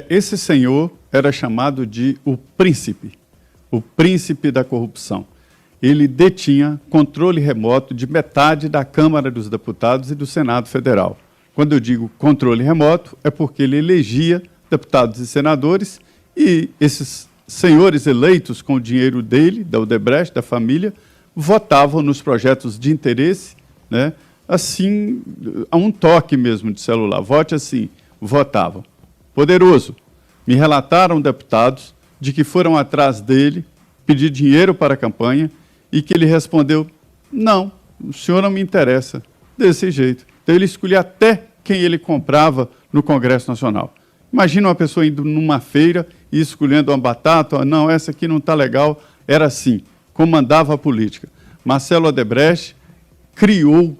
Esse senhor era chamado de o príncipe da corrupção. Ele detinha controle remoto de metade da Câmara dos Deputados e do Senado Federal. Quando eu digo controle remoto, é porque ele elegia deputados e senadores e esses senhores eleitos com o dinheiro dele, da Odebrecht, da família, votavam nos projetos de interesse, né, assim, a um toque mesmo de celular. Vote assim, votavam. Poderoso. Me relataram deputados de que foram atrás dele pedir dinheiro para a campanha e que ele respondeu, não, o senhor não me interessa, desse jeito. Então ele escolhia até quem ele comprava no Congresso Nacional. Imagina uma pessoa indo numa feira e escolhendo uma batata, não, essa aqui não está legal, era assim, comandava a política. Marcelo Odebrecht criou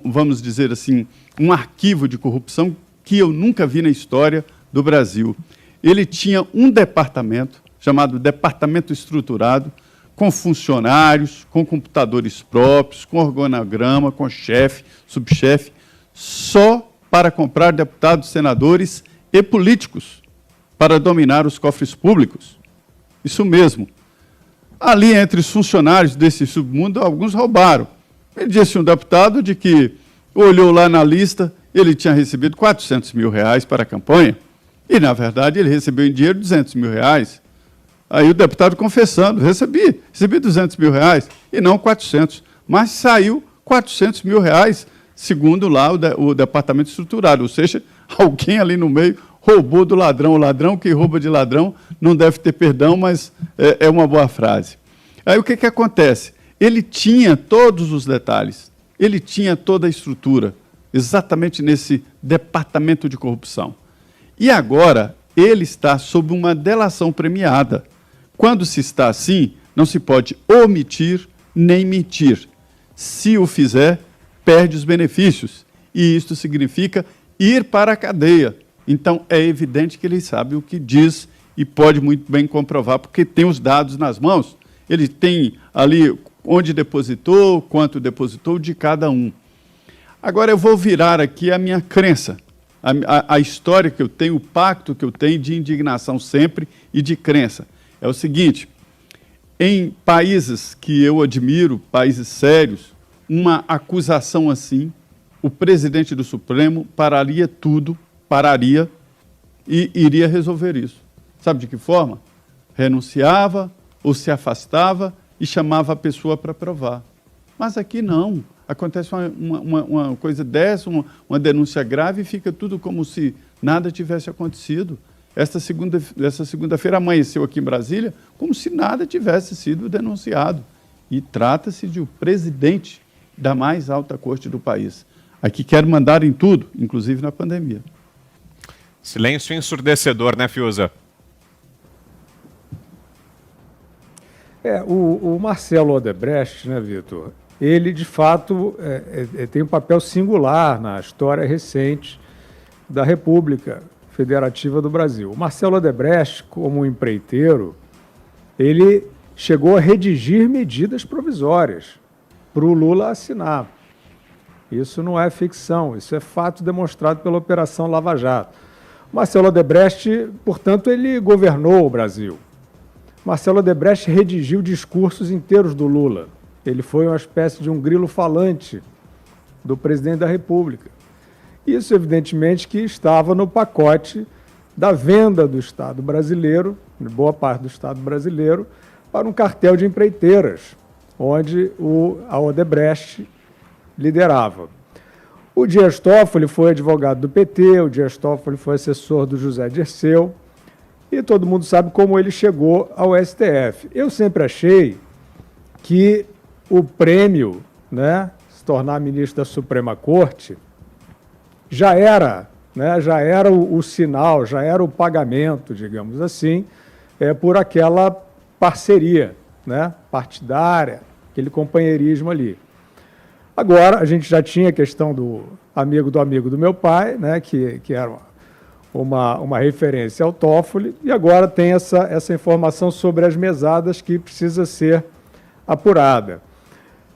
vamos dizer assim, um arquivo de corrupção que eu nunca vi na história do Brasil. Ele tinha um departamento, chamado Departamento Estruturado, com funcionários, com computadores próprios, com organograma, com chefe, subchefe, só para comprar deputados, senadores e políticos, para dominar os cofres públicos. Isso mesmo. Ali, entre os funcionários desse submundo, alguns roubaram. Ele disse um deputado de que olhou lá na lista, ele tinha recebido R$400 mil para a campanha, e, na verdade, ele recebeu em dinheiro R$200 mil. Aí o deputado confessando, recebi R$200 mil e não 400, mas saiu R$400 mil, segundo lá o Departamento Estruturado, ou seja, alguém ali no meio roubou do ladrão. O ladrão que rouba de ladrão não deve ter perdão, mas é uma boa frase. Aí o que acontece? Ele tinha todos os detalhes, ele tinha toda a estrutura, exatamente nesse departamento de corrupção. E agora ele está sob uma delação premiada. Quando se está assim, não se pode omitir nem mentir. Se o fizer, perde os benefícios. E isto significa ir para a cadeia. Então, é evidente que ele sabe o que diz e pode muito bem comprovar, porque tem os dados nas mãos. Ele tem ali onde depositou, quanto depositou de cada um. Agora, eu vou virar aqui a minha crença, a história que eu tenho, o pacto que eu tenho de indignação sempre e de crença. É o seguinte, em países que eu admiro, países sérios, uma acusação assim, o presidente do Supremo pararia tudo, e iria resolver isso. Sabe de que forma? Renunciava ou se afastava e chamava a pessoa para provar. Mas aqui não. Acontece uma coisa dessa, uma denúncia grave, e fica tudo como se nada tivesse acontecido. Essa segunda-feira amanheceu aqui em Brasília como se nada tivesse sido denunciado. E trata-se de um presidente da mais alta corte do país. Aqui quer mandar em tudo, inclusive na pandemia. Silêncio ensurdecedor, né, Fiuza? O Marcelo Odebrecht, né, Vitor, ele, de fato, tem um papel singular na história recente da República Federativa do Brasil. O Marcelo Odebrecht, como empreiteiro, ele chegou a redigir medidas provisórias para o Lula assinar. Isso não é ficção, isso é fato demonstrado pela Operação Lava Jato. Marcelo Odebrecht, portanto, ele governou o Brasil. Marcelo Odebrecht redigiu discursos inteiros do Lula. Ele foi uma espécie de um grilo falante do presidente da República. Isso, evidentemente, que estava no pacote da venda do Estado brasileiro, de boa parte do Estado brasileiro, para um cartel de empreiteiras, onde a Odebrecht liderava. O Dias Toffoli foi advogado do PT, o Dias Toffoli foi assessor do José Dirceu, e todo mundo sabe como ele chegou ao STF. Eu sempre achei que o prêmio, né, se tornar ministro da Suprema Corte, já era o sinal, já era o pagamento, digamos assim, por aquela parceria, né, partidária, aquele companheirismo ali. Agora, a gente já tinha a questão do amigo do meu pai, né, que era uma referência ao Toffoli, e agora tem essa informação sobre as mesadas que precisa ser apurada.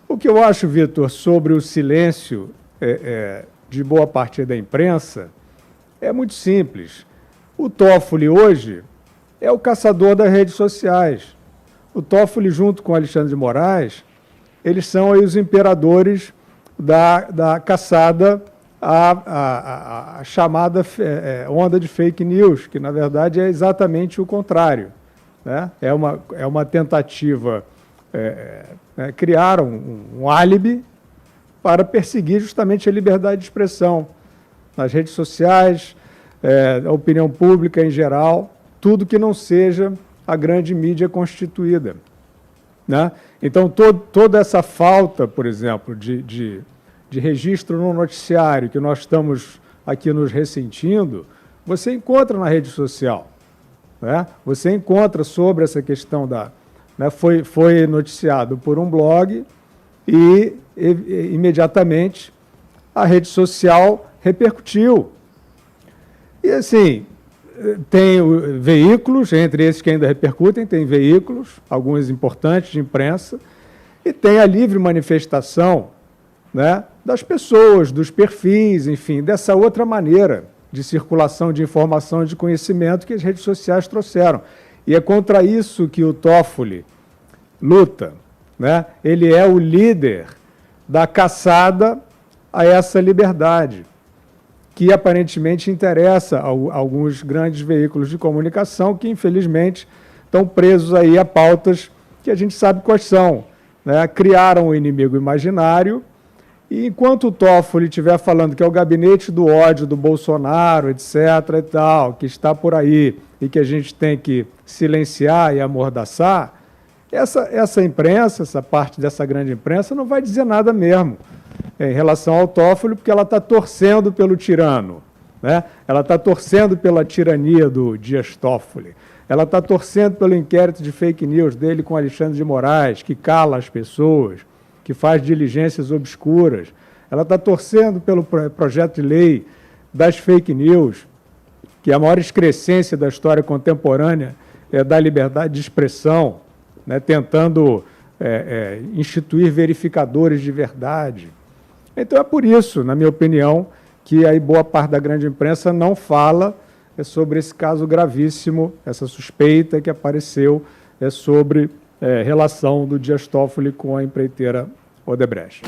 O que eu acho, Vitor, sobre o silêncio de boa parte da imprensa é muito simples. O Toffoli hoje é o caçador das redes sociais. O Toffoli, junto com Alexandre de Moraes, eles são aí os imperadores da caçada à chamada onda de fake news, que, na verdade, é exatamente o contrário, né? É uma tentativa, criar um álibi para perseguir justamente a liberdade de expressão nas redes sociais, a opinião pública em geral, tudo que não seja a grande mídia constituída, né? Então, toda essa falta, por exemplo, de registro no noticiário que nós estamos aqui nos ressentindo, você encontra na rede social, né? Você encontra sobre essa questão né, foi noticiado por um blog e imediatamente a rede social repercutiu. E assim, tem veículos, entre esses que ainda repercutem, tem veículos, alguns importantes de imprensa, e tem a livre manifestação, né, das pessoas, dos perfis, enfim, dessa outra maneira de circulação de informação e de conhecimento que as redes sociais trouxeram. E é contra isso que o Toffoli luta, né? Ele é o líder da caçada a essa liberdade, que aparentemente interessa a alguns grandes veículos de comunicação que, infelizmente, estão presos aí a pautas que a gente sabe quais são, né? Criaram o inimigo imaginário, e enquanto o Toffoli estiver falando que é o gabinete do ódio do Bolsonaro, etc. e tal, que está por aí e que a gente tem que silenciar e amordaçar, essa imprensa, essa parte dessa grande imprensa, não vai dizer nada mesmo em relação ao Toffoli, porque ela está torcendo pelo tirano, né? Ela está torcendo pela tirania do Dias Toffoli, ela está torcendo pelo inquérito de fake news dele com Alexandre de Moraes, que cala as pessoas, que faz diligências obscuras, ela está torcendo pelo projeto de lei das fake news, que é a maior excrescência da história contemporânea da liberdade de expressão, né, tentando instituir verificadores de verdade. Então é por isso, na minha opinião, que aí boa parte da grande imprensa não fala sobre esse caso gravíssimo, essa suspeita que apareceu sobre relação do Dias Toffoli com a empreiteira Odebrecht.